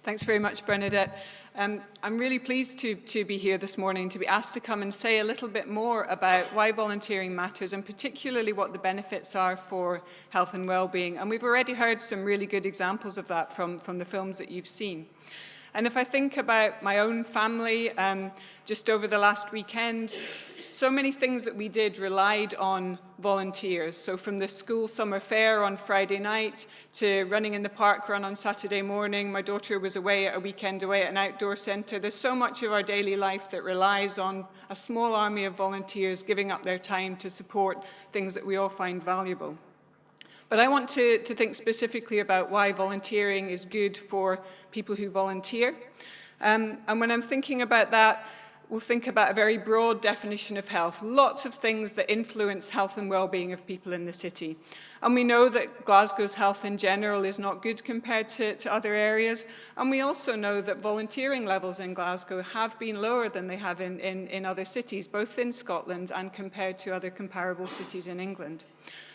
Thanks very much, Bernadette. I'm really pleased to be here this morning, to be asked to come and say a little bit more about why volunteering matters, and particularly what the benefits are for health and well-being. And we've already heard some really good examples of that from the films that you've seen. And if I think about my own family, just over the last weekend, so many things that we did relied on volunteers. So from the school summer fair on Friday night to running in the park run on Saturday morning, my daughter was away at a weekend away at an outdoor centre. There's so much of our daily life that relies on a small army of volunteers giving up their time to support things that we all find valuable. But I want to think specifically about why volunteering is good for people who volunteer. And when I'm thinking about that, we'll think about a very broad definition of health. Lots of things that influence health and well-being of people in the city. And we know that Glasgow's health in general is not good compared to other areas. And we also know that volunteering levels in Glasgow have been lower than they have in other cities, both in Scotland and compared to other comparable cities in England.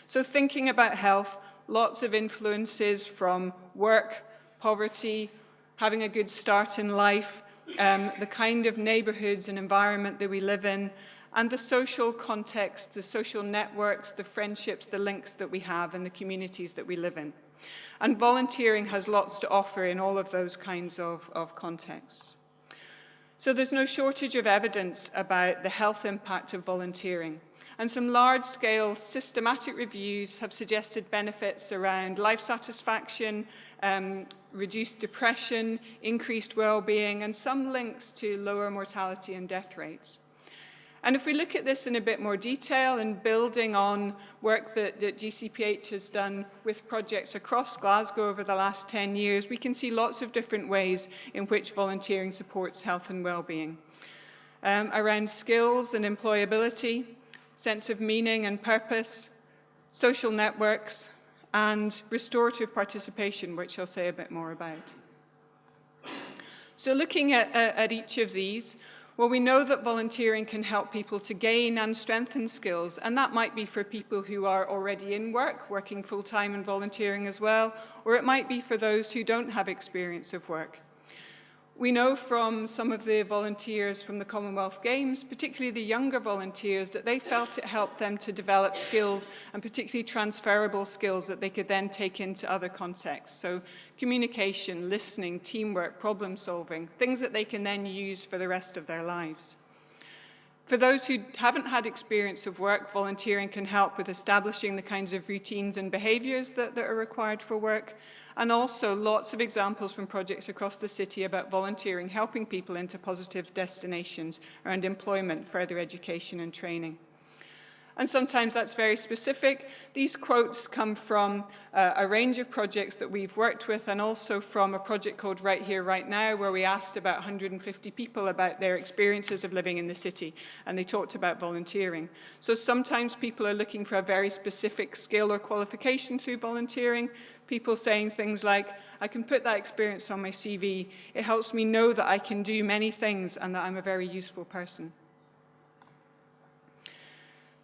So thinking about health, lots of influences from work, poverty, having a good start in life, the kind of neighbourhoods and environment that we live in, and the social context, the social networks, the friendships, the links that we have, and the communities that we live in. And volunteering has lots to offer in all of those kinds of contexts. So there's no shortage of evidence about the health impact of volunteering. And some large-scale systematic reviews have suggested benefits around life satisfaction, reduced depression, increased well-being, and some links to lower mortality and death rates. And if we look at this in a bit more detail and building on work that GCPH has done with projects across Glasgow over the last 10 years, we can see lots of different ways in which volunteering supports health and well-being. Around skills and employability, sense of meaning and purpose, social networks, and restorative participation, which I'll say a bit more about. So looking at each of these, well, we know that volunteering can help people to gain and strengthen skills, and that might be for people who are already in work, working full-time and volunteering as well, or it might be for those who don't have experience of work. We know from some of the volunteers from the Commonwealth Games, particularly the younger volunteers, that they felt it helped them to develop skills, and particularly transferable skills that they could then take into other contexts. So communication, listening, teamwork, problem solving, things that they can then use for the rest of their lives. For those who haven't had experience of work, volunteering can help with establishing the kinds of routines and behaviours that are required for work. And also lots of examples from projects across the city about volunteering, helping people into positive destinations around employment, further education and training. And sometimes that's very specific. These quotes come from a range of projects that we've worked with, and also from a project called Right Here, Right Now, where we asked about 150 people about their experiences of living in the city, and they talked about volunteering. So sometimes people are looking for a very specific skill or qualification through volunteering. People saying things like, I can put that experience on my CV. It helps me know that I can do many things and that I'm a very useful person.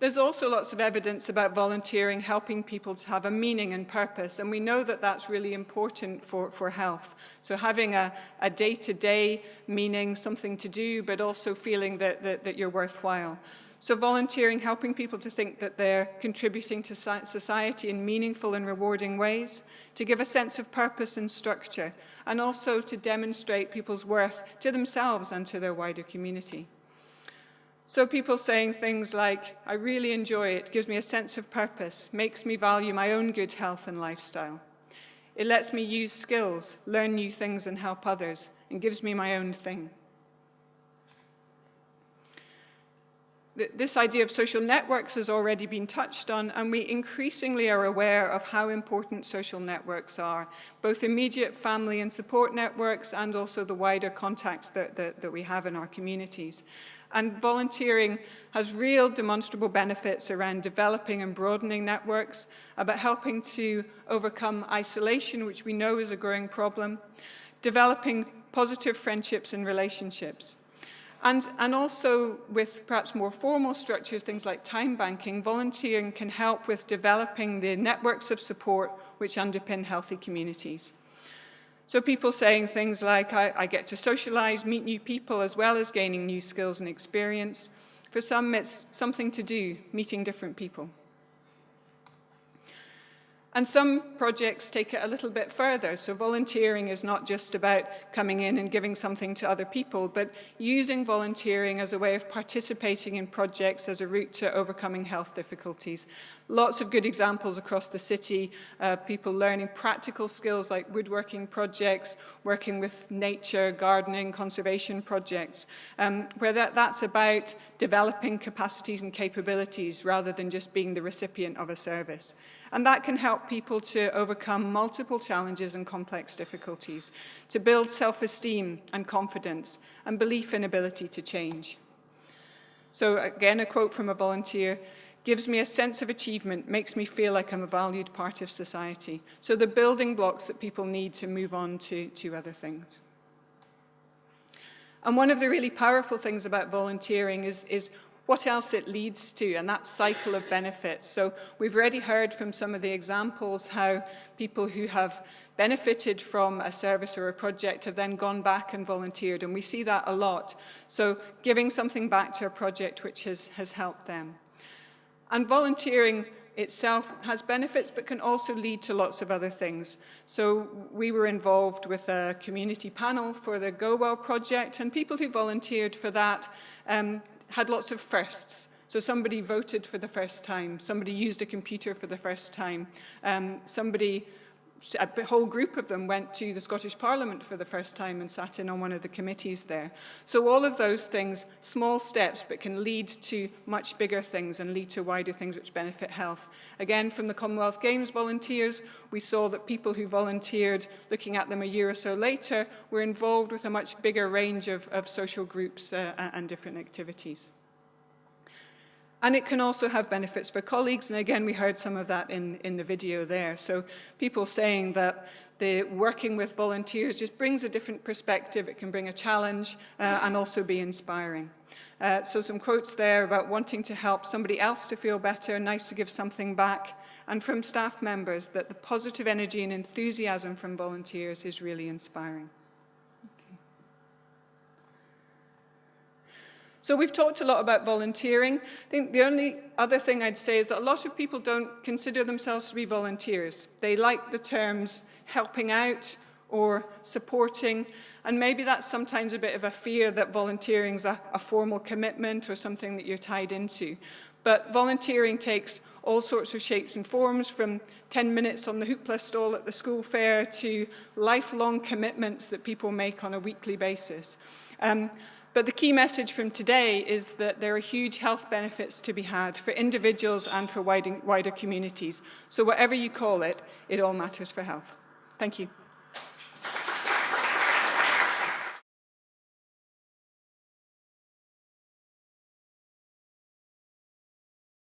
There's also lots of evidence about volunteering helping people to have a meaning and purpose, and we know that that's really important for health. So having a day-to-day meaning, something to do, but also feeling that you're worthwhile. So volunteering, helping people to think that they're contributing to society in meaningful and rewarding ways, to give a sense of purpose and structure, and also to demonstrate people's worth to themselves and to their wider community. So people saying things like, I really enjoy it, gives me a sense of purpose, makes me value my own good health and lifestyle. It lets me use skills, learn new things and help others, and gives me my own thing. This idea of social networks has already been touched on, and we increasingly are aware of how important social networks are, both immediate family and support networks and also the wider contacts that we have in our communities. And volunteering has real demonstrable benefits around developing and broadening networks, about helping to overcome isolation, which we know is a growing problem, developing positive friendships and relationships. And also with perhaps more formal structures, things like time banking, volunteering can help with developing the networks of support which underpin healthy communities. So people saying things like, I get to socialize, meet new people, as well as gaining new skills and experience. For some, it's something to do, meeting different people. And some projects take it a little bit further. So volunteering is not just about coming in and giving something to other people, but using volunteering as a way of participating in projects as a route to overcoming health difficulties. Lots of good examples across the city, people learning practical skills like woodworking projects, working with nature, gardening, conservation projects, where that's about developing capacities and capabilities rather than just being the recipient of a service. And that can help people to overcome multiple challenges and complex difficulties, to build self-esteem and confidence and belief in ability to change. So again, a quote from a volunteer, gives me a sense of achievement, makes me feel like I'm a valued part of society. So the building blocks that people need to move on to other things. And one of the really powerful things about volunteering is what else it leads to, and that cycle of benefits. So we've already heard from some of the examples how people who have benefited from a service or a project have then gone back and volunteered, and we see that a lot. So giving something back to a project which has helped them. And volunteering itself has benefits, but can also lead to lots of other things. So we were involved with a community panel for the Go Well project, and people who volunteered for that had lots of firsts. So somebody voted for the first time, somebody used a computer for the first time, a whole group of them went to the Scottish Parliament for the first time and sat in on one of the committees there. So all of those things, small steps, but can lead to much bigger things and lead to wider things which benefit health. Again, from the Commonwealth Games volunteers, we saw that people who volunteered, looking at them a year or so later, were involved with a much bigger range of social groups and different activities. And it can also have benefits for colleagues, and again, we heard some of that in the video there. So people saying that the working with volunteers just brings a different perspective, it can bring a challenge, and also be inspiring. So some quotes there about wanting to help somebody else to feel better, nice to give something back, and from staff members that the positive energy and enthusiasm from volunteers is really inspiring. So we've talked a lot about volunteering. I think the only other thing I'd say is that a lot of people don't consider themselves to be volunteers. They like the terms helping out or supporting, and maybe that's sometimes a bit of a fear that volunteering is a formal commitment or something that you're tied into. But volunteering takes all sorts of shapes and forms, from 10 minutes on the hoopla stall at the school fair to lifelong commitments that people make on a weekly basis. But the key message from today is that there are huge health benefits to be had for individuals and for wider communities. So whatever you call it, it all matters for health. Thank you.